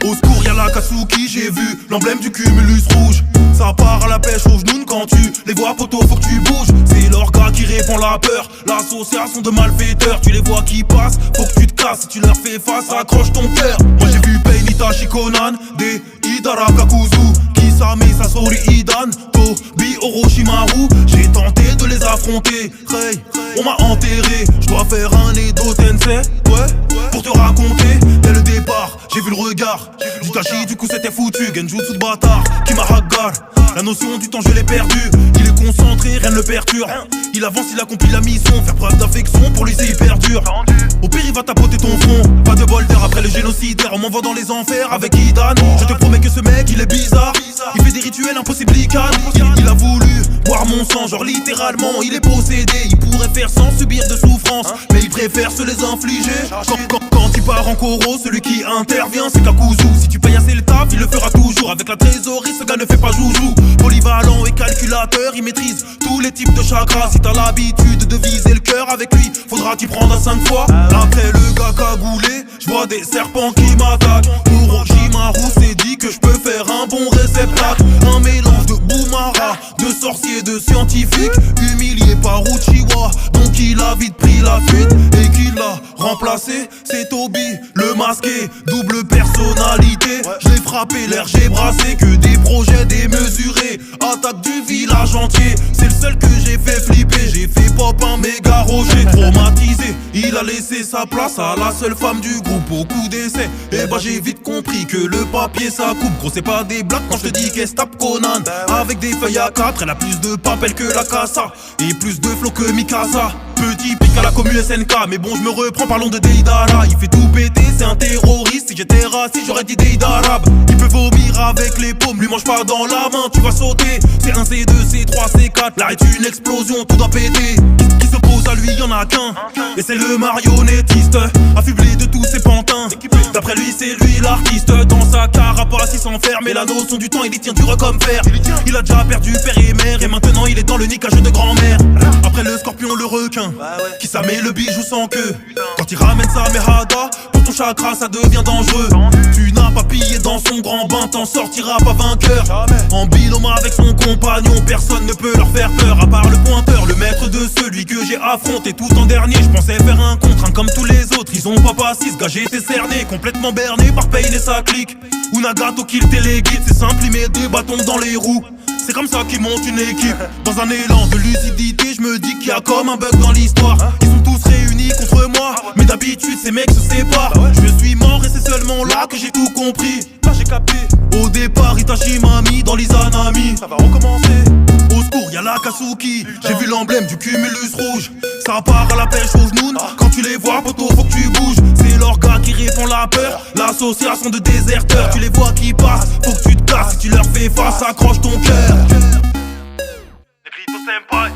Au secours y'a la Katsuki, j'ai vu l'emblème du cumulus rouge. Ça part à la pêche aux genoux quand tu les vois poto, faut que tu bouges. C'est l'orga qui répand la peur, l'association de malfaiteurs. Tu les vois qui passent, faut que tu te casses. Si tu leur fais face, accroche ton cœur. Moi j'ai vu Pain, Itachi, Conan, des Hidara Kakuzu, Kisame, Sasori, Idan, Tobi, Orochimaru. J'ai tenté de les affronter, Rei, on m'a enterré. Je dois faire un Edo Tensei, ouais, pour te raconter. Dès le départ, j'ai vu le regard d'Itachi, du coup c'était foutu. Genjutsu de bâtard, qui m'a hagar. La notion du temps je l'ai perdu. Il est concentré, rien ne le perturbe. Il avance, il accomplit la mission. Faire preuve d'affection, pour lui c'est hyper dur. Au pire il va tapoter ton front. Pas de bol d'air après le génocidaire. On m'envoie dans les enfers avec Idan. Je te promets que ce mec il est bizarre. Il fait des rituels impossibles, il a voulu boire mon sang, genre littéralement il est possédé. Il pourrait faire sans subir de souffrance, mais il préfère se les infliger. Quand il part en coro, celui qui intervient c'est Kakuzu. Si tu payes assez le taf, il le fera toujours. Avec la trésorerie, ce gars ne fait pas joujou. Polyvalent et calculateur, il maîtrise tous les types de chakras. Si t'as l'habitude de viser le cœur avec lui, faudra t'y prendre à 5 fois. Après le gars cagoulé, je vois des serpents qui m'attaquent. Orochimaru s'est dit que je peux faire un bon réceptacle. Un mélange de Boumara, de sorcier, de scientifique. Humilié par Uchiwa, donc il a vite pris la fuite. Et qui l'a remplacé, c'est Tobi, le masqué. Double personnalité, je l'ai frappé, l'air j'ai brassé. Que des projets démesurés, attaque du village entier. C'est le seul que j'ai fait flipper. J'ai fait pop un méga rocher. Traumatisé, il a laissé sa place à la seule femme du groupe. Beaucoup d'essais, et bah j'ai vite compris que le papier ça coupe. Gros c'est pas des blagues quand je te dis qu'elle se tape Conan. Avec des feuilles à 4, elle a plus de papel que la Casa, et plus de flow que Mikasa. Petit pic à la commu SNK, mais bon je me reprends, parlons de Deidara. Il fait tout péter, c'est un terroriste. Si j'étais raciste j'aurais dit Deidarabe. Il peut vomir avec les paumes, lui mange pas dans la main, tu vas sauter. C'est un C2, C3, C4, là est une explosion, tout doit péter. Qui s'oppose à lui, y'en a qu'un, et c'est le marionnettiste, affublé de tous ses pantins. D'après lui c'est lui l'artiste. Dans sa carapace il s'enferme, et la notion du temps il y tient dur comme fer. Il a déjà perdu père et mère, et maintenant il est dans le niquage de grand-mère. Après le scorpion, le requin, qui s'amène le bijou sans queue. Quand il ramène sa mehada, pour ton chakra ça devient dangereux. Tu n'as pas pillé dans son grand bain, t'en sortiras pas vainqueur. En binôme avec son compagnon, personne ne peut leur faire peur. À part le pointeur, le maître de celui que j'ai affronté tout en dernier. Je pensais faire un contre, un comme tous les autres. Ils ont pas passé, ce gars j'ai été cerné, complètement berné par Pain et sa clique. Ou Nagato qui le téléguide, c'est simple, il met des bâtons dans les roues. C'est comme ça qu'ils montent une équipe. Dans un élan de lucidité, je me dis qu'il y a comme un bug dans l'histoire. Ils sont tous réunis contre moi, mais d'habitude ces mecs se séparent. Je suis mort et c'est seulement là que j'ai tout compris. Là j'ai capté. Au départ Itachi m'a mis dans l'Izanami. Ça va recommencer. Au secours y'a la Katsuki, j'ai vu l'emblème du cumulus rouge. Ça part à la pêche aux genoux. Quand tu les vois poto, faut que tu bouges. C'est l'orga qui répand la peur, l'association de déserteurs. Tu les vois qui passent, faut que tu te casses. Si tu leur fais face, accroche ton cœur. Negrito Senpai.